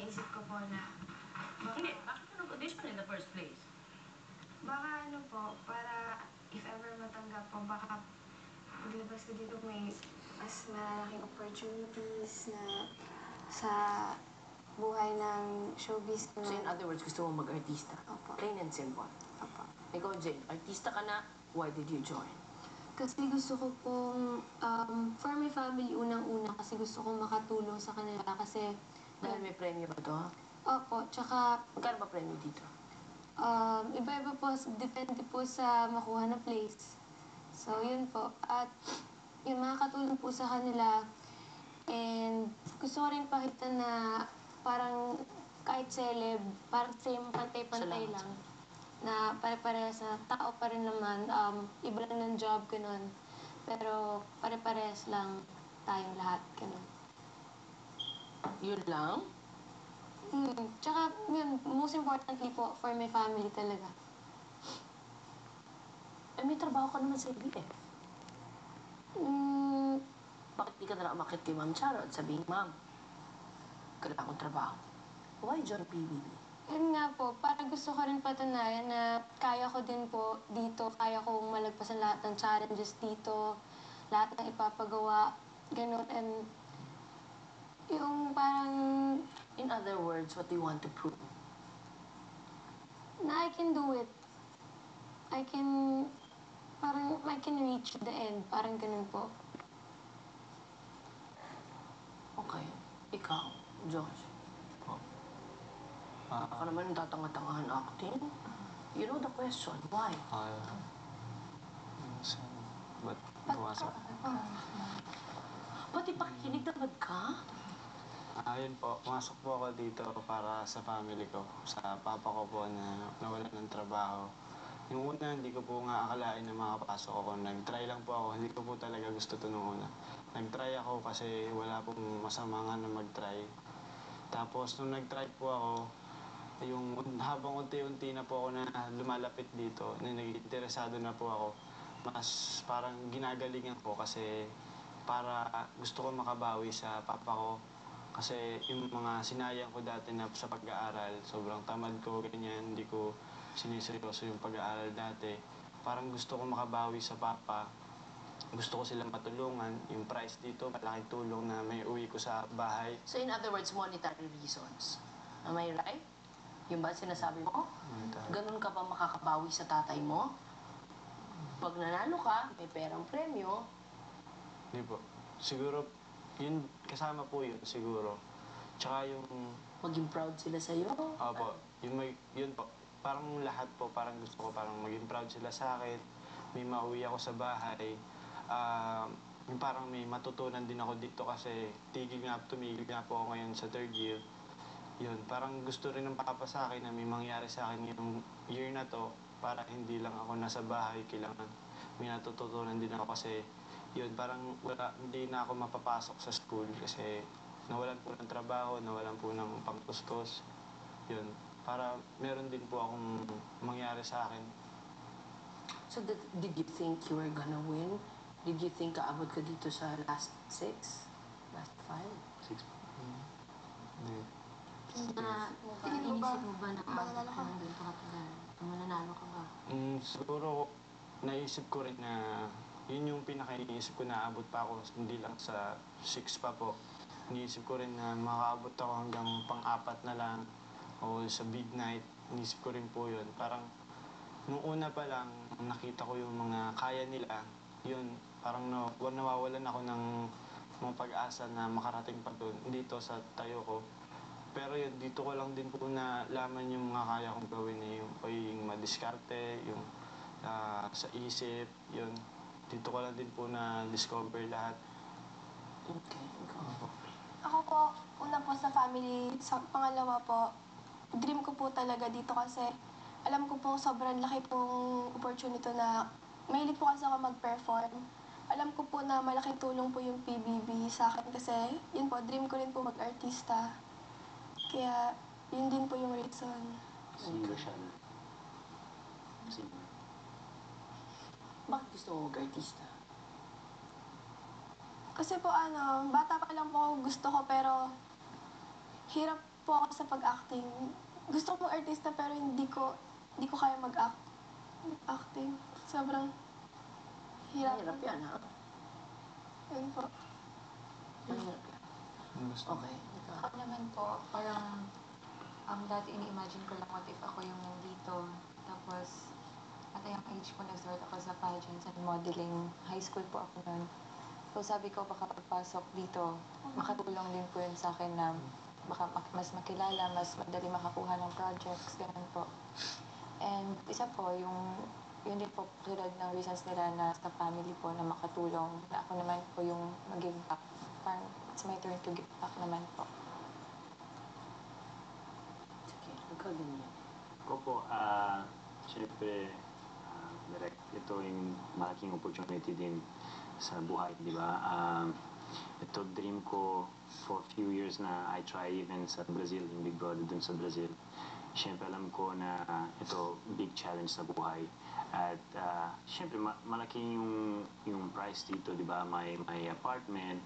naisip ko po na Hindi, bakit ka nag-audition in the first place? baka ano po, para if ever matanggap po, baka paglabas ko dito may mas malalaking opportunities na sa buhay ng showbiz So in other words, gusto mo mag-artista? Opo. Plain and simple. Opo. Ikaw, Jane, artista ka na, why did you join? Kasi gusto ko pong, for my family, unang-una, kasi gusto kong makatulong sa kanila. Kasi, Dahil may premyo ba to? opo, tsaka, Magkano ba premyo dito? iba-iba po, depende po sa makuha na place. So, yun po. At, yun, makakatulong po sa kanila. And, gusto ko rin pakita na, parang, kahit celeb, parang same, pantay-pantay Salamat. lang. Na pare-parehas na tao pa rin naman, iba lang ng job, ganun. Pero pare-parehas lang tayong lahat, ganun. Yun lang? Tsaka, yun, most importantly po, for my family talaga. Eh, may trabaho ka naman sa ABF. Mm, Bakit di ka na lang umakit kay Ma'am Charo at sabihin, Ma'am, kailangan kong trabaho. Why join PBB? yun nga po, parang gusto ko rin patunayan na kaya ko din po dito, kaya kong malagpasan lahat ng challenges dito, lahat ng ipapagawa, ganun. And yung parang, In other words, what do you want to prove? na I can do it. I can reach the end. Parang ganun po. Okay. Ikaw, Josh. Baka naman tatanga-tangahan acting. You know the question, why? Ba't pumasok? Ba't ipakikinig tamad ka? Ayun po, pumasok po ako dito para sa family ko, sa papa ko po na nawalan ng trabaho. Yung una, hindi ko po nga akalain na makapasok ako. Nag-try lang po ako, hindi ko po talaga gusto ito nung una. Nag-try ako kasi wala pong masama nga na mag-try. Tapos nung nag-try po ako, yung habang unti-unti na po ako na lumalapit dito, na nag-interesado na po ako, mas parang ginagalingan ko kasi para gusto ko makabawi sa papa ko. Kasi yung mga sinayang ko dati na sa pag-aaral, sobrang tamad ko, ganyan, hindi ko siniseryoso yung pag-aaral dati. Parang gusto ko makabawi sa papa. Gusto ko silang matulungan. Yung price dito, malaking tulong na may uwi ko sa bahay. So in other words, monetary reasons. Am I right? Yung ba sinasabi mo? Ganun ka ba makakabawi sa tatay mo? Pag nanalo ka, may perang premyo, Hindi po. Siguro, yun, kasama po yun, siguro. Tsaka yung, maging proud sila sa'yo. opo, yun po. Parang lahat po, parang gusto ko parang maging proud sila sa akin. May mauwi ako sa bahay. Yung parang may matutunan din ako dito kasi tumigil nga po ako ngayon sa third year. Yun, parang gusto rin ng papa sa akin na may mangyari sa akin yung year na to para hindi lang ako nasa bahay, kailangan may natututunan din ako kasi yun, parang hindi na ako mapapasok sa school kasi nawalan po ng trabaho, nawalan po ng pangkustos. Yun, para meron din po akong mangyari sa akin. So did you think you were gonna win? Did you think kaabot ka dito sa last 6? Last 5? Hindi. Inisip mo ba na aabot ka ng ganito katagal? Mananalo ka ba? Siguro, naisip ko rin na yun yung pinaka-iniisip ko na abot pa ako, hindi lang sa 6 pa po. Iniisip ko rin na makaabot ako hanggang pang-4 na lang o sa big night. Iniisip ko rin po yun. Parang nung una pa lang, nakita ko yung mga kaya nila, yun, parang nawawalan ako ng mga pag-asa na makarating pa doon dito sa tayo ko. Pero yun, dito ko lang din po na laman yung mga kaya kong gawin yung pagiging madiskarte, yung sa isip, yun. Dito ko lang din po na-discover lahat. Okay, ikaw. Ako po, una po sa family, sa pangalawa po, dream ko po talaga dito kasi alam ko po sobrang laki pong opportunity na mahilig po kasi ako mag-perform. Alam ko po na malaking tulong po yung PBB sa akin kasi yun po, dream ko rin po mag-artista. Kaya yun din po yung reason. Sino siya? Sino? Bakit gusto mo mag-artista? Kasi po bata pa lang po ako gusto ko pero hirap po ako sa pag-acting. Gusto ko artista pero hindi ko kaya mag-act. Acting. Sobrang hirap. Mahirap yan, ha? Yun po. Mahirap yan. Okay. Ikaw. Ako naman po, parang dati ini-imagine ko lang what if ako yung nandito. Tapos, at a young age po, nag-start ako sa pageants and modeling. High school po ako nun. So, sabi ko, baka pagpasok dito, makatulong din po yun sa akin na baka mas makilala, mas madali makakuha ng projects, ganun po. And isa po, yun din po tulad ng reasons nila na sa family po na makatulong. Na ako naman po yung mag-give back. Parang it's my turn to give back naman po. Sige, ikaw din yan. Ako po, syempre, direct, ito yung malaking opportunity din sa buhay, di ba? Ito dream ko for few years na I try even sa Brazil, yung Big Brother dun sa Brazil. Syempre alam ko na ito big challenge sa buhay. At syempre malaki yung price dito, di ba? May apartment,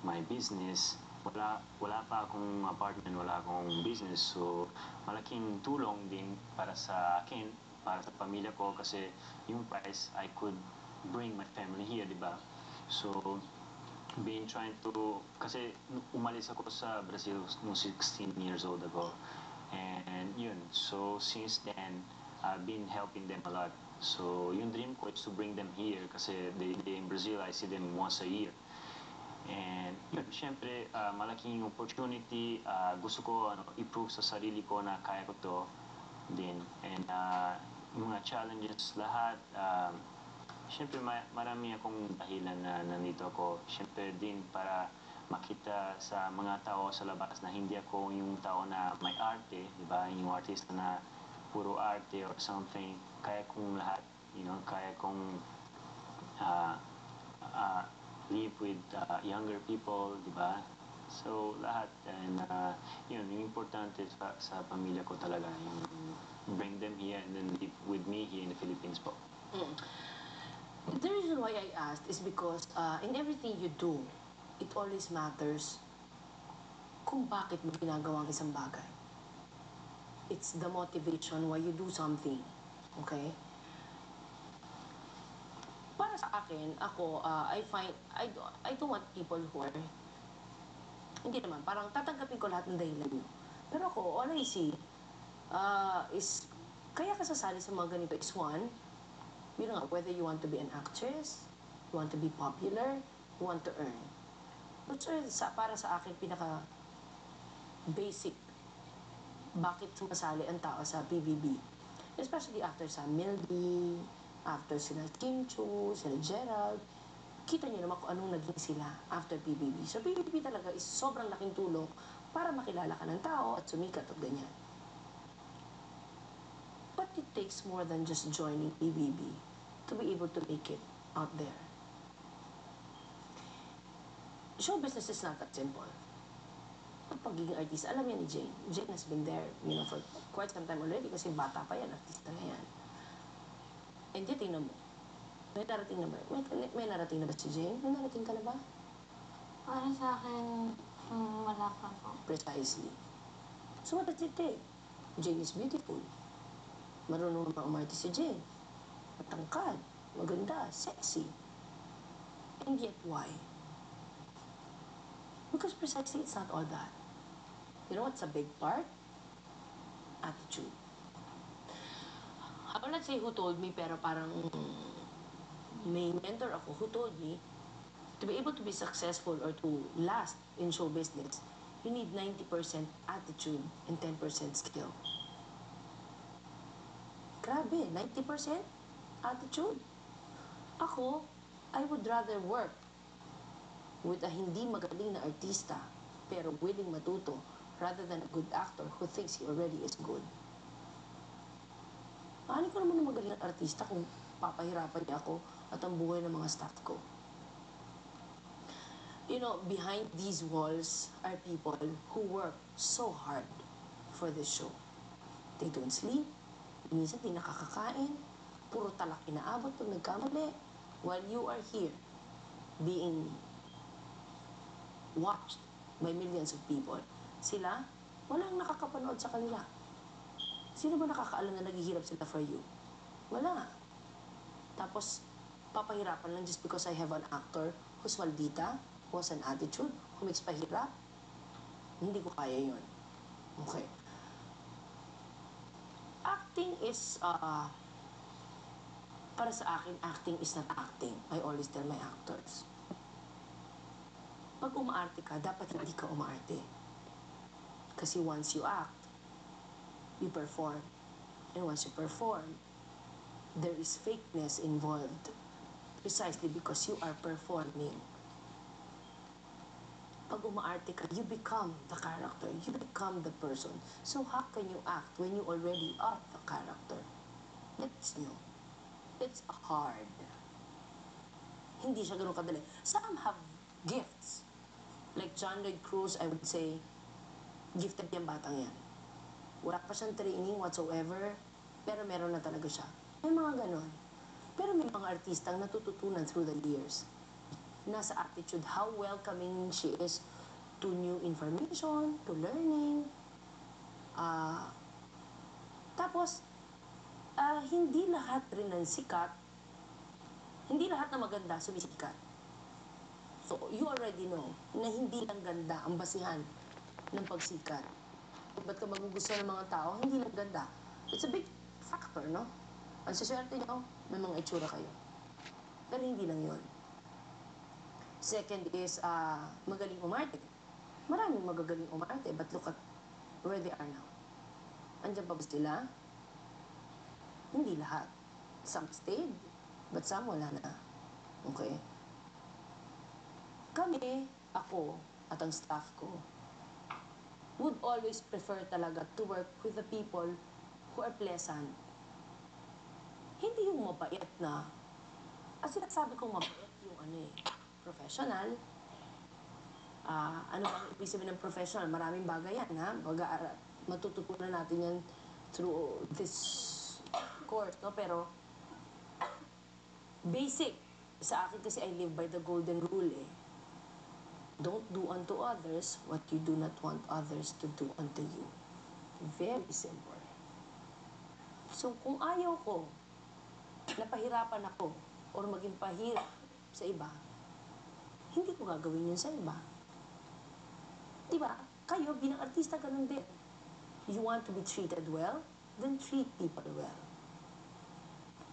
may business. Wala pa akong apartment, wala akong business. So malaking tulong din para sa akin, para sa pamilya ko kasi yung price I could bring my family here, di ba? So kasi umalis ako sa Brazil nung 16 years old ago. And yun, so since then, I've been helping them a lot. So yung dream ko is to bring them here kasi they in Brazil, I see them once a year. And yun, syempre, malaking opportunity. Gusto ko i-prove sa sarili ko na kaya ko to din. And yung mga challenges lahat, syempre marami akong dahilan na nandito ako. Syempre din para makita sa mga tao sa labas na hindi ako yung tao na may arte, di ba? Yung artist na puro arte or something. Kaya kong lahat, kaya kong live with younger people, di ba? So, lahat. And yun, yung importante sa pamilya ko talaga, yung bring them here and then live with me here in the Philippines po. The reason why I asked is because in everything you do, it always matters kung bakit mo ginagawa ang isang bagay. It's the motivation why you do something. Okay? Para sa akin, ako, I don't want people who are, hindi naman, parang tatanggapin ko lahat ng dahilan nyo. Pero ako, all I see is, kaya ka sasali sa mga ganito is one, yun nga, whether you want to be an actress, you want to be popular, you want to earn. But para sa akin, pinaka-basic, bakit sumasali ang tao sa PBB? Especially after sa Milby, after sila Kim Chu, sila Gerald, kita niyo naman kung anong naging sila after PBB. So PBB talaga is sobrang laking tulong para makilala ka ng tao at sumikat at ganyan. But it takes more than just joining PBB to be able to make it out there. Show business is not that simple. Ang pagiging artista, alam yan ni Jane. Jane has been there, for quite some time already kasi bata pa yan, artista na yan. And yet, tingnan mo, may narating na ba? May narating na ba si Jane? May narating ka na ba? Para sa akin, wala pa po. Precisely. So what does it take? Jane is beautiful. Marunong naman umarte si Jane. Matangkad, maganda, sexy. And yet, why? Because precisely it's not all that. You know what's a big part? Attitude. I will not say who told me, pero parang may mentor ako who told me to be able to be successful or to last in show business, you need 90% attitude and 10% skill. Grabe, 90% attitude. Ako, I would rather work with a hindi magaling na artista pero willing matuto rather than a good actor who thinks he already is good. Paano ko naman ng magaling na artista kung papahirapan niya ako at ang buhay ng mga staff ko? Behind these walls are people who work so hard for this show. They don't sleep, minsan di nakakakain, puro talak inaabot pag nagkamali, while you are here being watched by millions of people. Sila, Walang nakakapanood sa kanila. Sino ba nakakaalam na naghihirap sila for you? Wala. Tapos, papahirapan lang just because I have an actor who's maldita, who has an attitude, who makes pahirap. Hindi ko kaya yun. Okay. Acting is, para sa akin, acting is not acting. I always tell my actors. Pag umaarte ka, dapat hindi ka umaarte. Kasi once you act, you perform. And once you perform, there is fakeness involved. Precisely because you are performing. Pag umaarte ka, you become the character. You become the person. So how can you act when you already are the character? That's new. It's hard. Hindi siya ganun kadali. Some have gifts. Like John Lloyd Cruz, I would say, gifted yung batang yan. Wala pa siyang training whatsoever, pero meron na talaga siya. May mga ganon. Pero may mga artistang natututunan through the years. Nasa attitude, how welcoming she is to new information, to learning. Tapos, hindi lahat rin ng sikat, hindi lahat na maganda sumisikat. So, you already know na hindi lang ganda ang basihan ng pagsikat. Ba't ka magugustuhan ng mga tao? Hindi lang ganda. It's a big factor, no? Ang saswerte nyo, may mga itsura kayo. Pero hindi lang yun. Second is, magaling umarte. Maraming magagaling umarte, but look at where they are now. Andiyan pa ba sila? Hindi lahat. Some stayed, but some wala na. Okay? Kami, ako, at ang staff ko, would always prefer talaga to work with the people who are pleasant. Hindi yung mabait na, sinasabi kong mabait yung professional. Ano bang ibig sabihin ng professional? Maraming bagay yan, ha? Matututunan natin yan through this course, no? Pero, basic, sa akin kasi I live by the golden rule, eh. Don't do unto others what you do not want others to do unto you. Very simple. So, kung ayaw ko, napahirapan ako, or maging pahirap sa iba, hindi ko gagawin yun sa iba. Diba? Kayo, bilang artista, ganun din. You want to be treated well? Then treat people well.